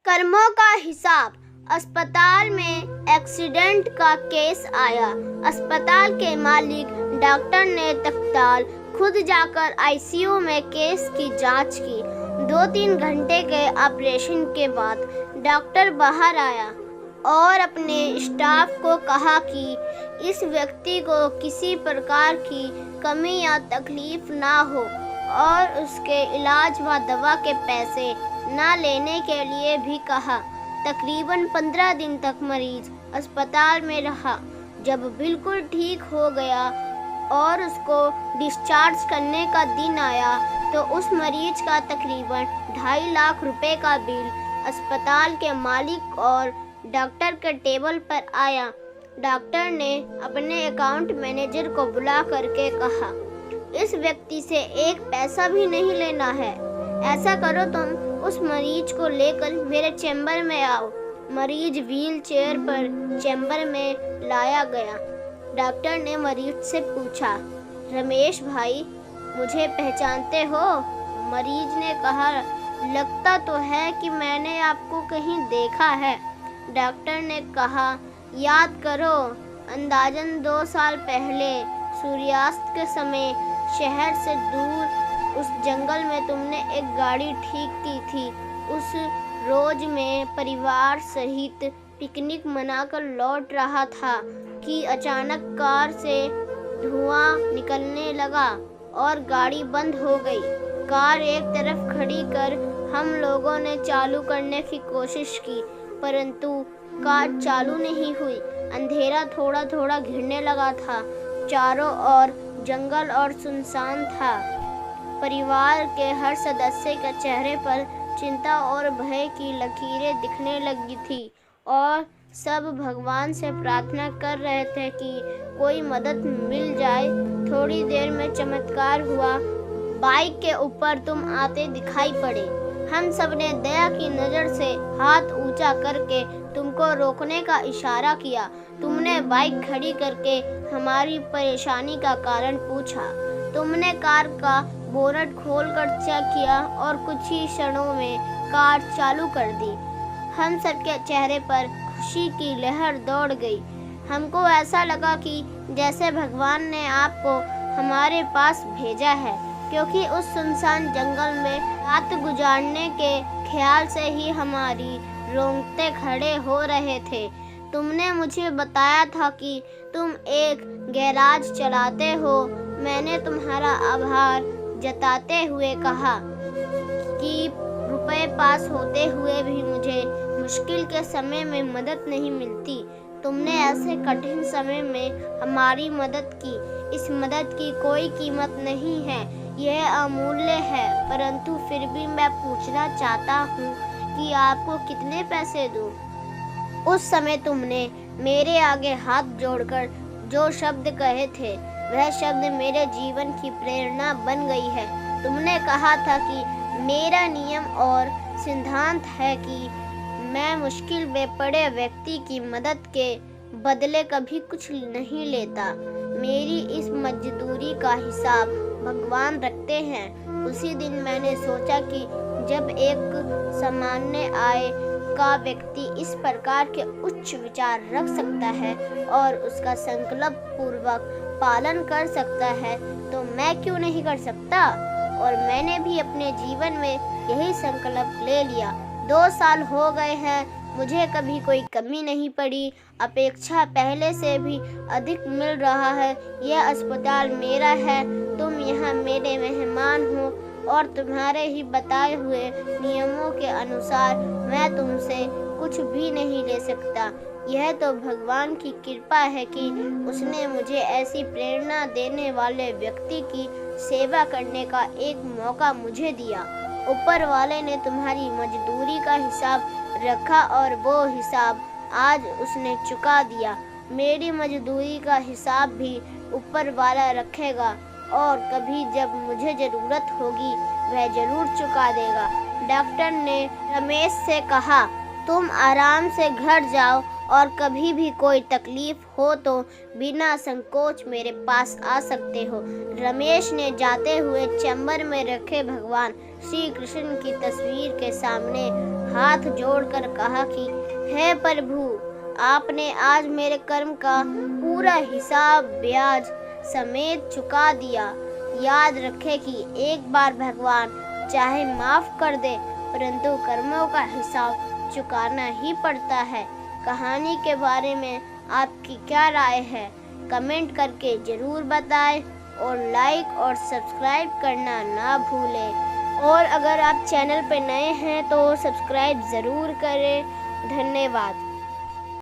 कर्मों का हिसाब। अस्पताल में एक्सीडेंट का केस आया। अस्पताल के मालिक डॉक्टर ने तत्काल खुद जाकर आईसीयू में केस की जांच की। 2-3 घंटे के ऑपरेशन के बाद डॉक्टर बाहर आया और अपने स्टाफ को कहा कि इस व्यक्ति को किसी प्रकार की कमी या तकलीफ ना हो और उसके इलाज व दवा के पैसे ना लेने के लिए भी कहा। तकरीबन 15 दिन तक मरीज अस्पताल में रहा। जब बिल्कुल ठीक हो गया और उसको डिस्चार्ज करने का दिन आया तो उस मरीज का तकरीबन 2.5 लाख रुपए का बिल अस्पताल के मालिक और डॉक्टर के टेबल पर आया। डॉक्टर ने अपने अकाउंट मैनेजर को बुला करके कहा, इस व्यक्ति से एक पैसा भी नहीं लेना है। ऐसा करो, तुम उस मरीज को लेकर मेरे चैम्बर में आओ। मरीज व्हील चेयर पर चैम्बर में लाया गया। डॉक्टर ने मरीज से पूछा, रमेश भाई, मुझे पहचानते हो? मरीज ने कहा, लगता तो है कि मैंने आपको कहीं देखा है। डॉक्टर ने कहा, याद करो, अंदाजन 2 साल पहले सूर्यास्त के समय शहर से दूर उस जंगल में तुमने एक गाड़ी ठीक की थी। उस रोज मैं परिवार सहित पिकनिक मनाकर लौट रहा था कि अचानक कार से धुआं निकलने लगा और गाड़ी बंद हो गई। कार एक तरफ खड़ी कर हम लोगों ने चालू करने की कोशिश की, परंतु कार चालू नहीं हुई। अंधेरा थोड़ा थोड़ा घिरने लगा था। चारों ओर जंगल और सुनसान था। परिवार के हर सदस्य के चेहरे पर चिंता और भय की लकीरें दिखने लगी थी और सब भगवान से प्रार्थना कर रहे थे कि कोई मदद मिल जाए। थोड़ी देर में चमत्कार हुआ। बाइक के ऊपर तुम आते दिखाई पड़े। हम सब ने दया की नज़र से हाथ ऊंचा करके तुमको रोकने का इशारा किया। तुमने बाइक खड़ी करके हमारी परेशानी का कारण पूछा। तुमने कार का बोनट खोलकर चेक किया और कुछ ही क्षणों में कार चालू कर दी। हम सबके चेहरे पर खुशी की लहर दौड़ गई। हमको ऐसा लगा कि जैसे भगवान ने आपको हमारे पास भेजा है, क्योंकि उस सुनसान जंगल में रात गुजारने के ख्याल से ही हमारी रोंगटे खड़े हो रहे थे। तुमने मुझे बताया था कि तुम एक गैराज चलाते हो। मैंने तुम्हारा आभार जताते हुए कहा कि रुपए पास होते हुए भी मुझे मुश्किल के समय में मदद नहीं मिलती। तुमने ऐसे कठिन समय में हमारी मदद की। इस मदद की कोई कीमत नहीं है, यह अमूल्य है। परंतु फिर भी मैं पूछना चाहता हूँ कि आपको कितने पैसे दूँ? उस समय तुमने मेरे आगे हाथ जोड़कर जो शब्द कहे थे, वह शब्द मेरे जीवन की प्रेरणा बन गई है। तुमने कहा था कि मेरा नियम और सिद्धांत है कि मैं मुश्किल में पड़े व्यक्ति की मदद के बदले कभी कुछ नहीं लेता। मेरी इस मजदूरी का हिसाब भगवान रखते हैं। उसी दिन मैंने सोचा कि जब एक सामान्य आय का व्यक्ति इस प्रकार के उच्च विचार रख सकता है और उसका संकल्प पूर्वक पालन कर सकता है, तो मैं क्यों नहीं कर सकता? और मैंने भी अपने जीवन में यही संकल्प ले लिया। 2 साल हो गए हैं, मुझे कभी कोई कमी नहीं पड़ी। अपेक्षा पहले से भी अधिक मिल रहा है। यह अस्पताल मेरा है। तुम यहाँ मेरे मेहमान हो और तुम्हारे ही बताए हुए नियमों के अनुसार मैं तुमसे कुछ भी नहीं ले सकता। यह तो भगवान की कृपा है कि उसने मुझे ऐसी प्रेरणा देने वाले व्यक्ति की सेवा करने का एक मौका मुझे दिया। ऊपर वाले ने तुम्हारी मजदूरी का हिसाब रखा और वो हिसाब आज उसने चुका दिया। मेरी मजदूरी का हिसाब भी ऊपर वाला रखेगा और कभी जब मुझे ज़रूरत होगी वह ज़रूर चुका देगा। डॉक्टर ने रमेश से कहा, तुम आराम से घर जाओ और कभी भी कोई तकलीफ हो तो बिना संकोच मेरे पास आ सकते हो। रमेश ने जाते हुए चैम्बर में रखे भगवान श्री कृष्ण की तस्वीर के सामने हाथ जोड़कर कहा कि हे प्रभु, आपने आज मेरे कर्म का पूरा हिसाब ब्याज समेत चुका दिया। याद रखें कि एक बार भगवान चाहे माफ़ कर दे, परंतु कर्मों का हिसाब चुकाना ही पड़ता है। कहानी के बारे में आपकी क्या राय है? कमेंट करके ज़रूर बताएं और लाइक और सब्सक्राइब करना ना भूलें। और अगर आप चैनल पर नए हैं तो सब्सक्राइब ज़रूर करें। धन्यवाद।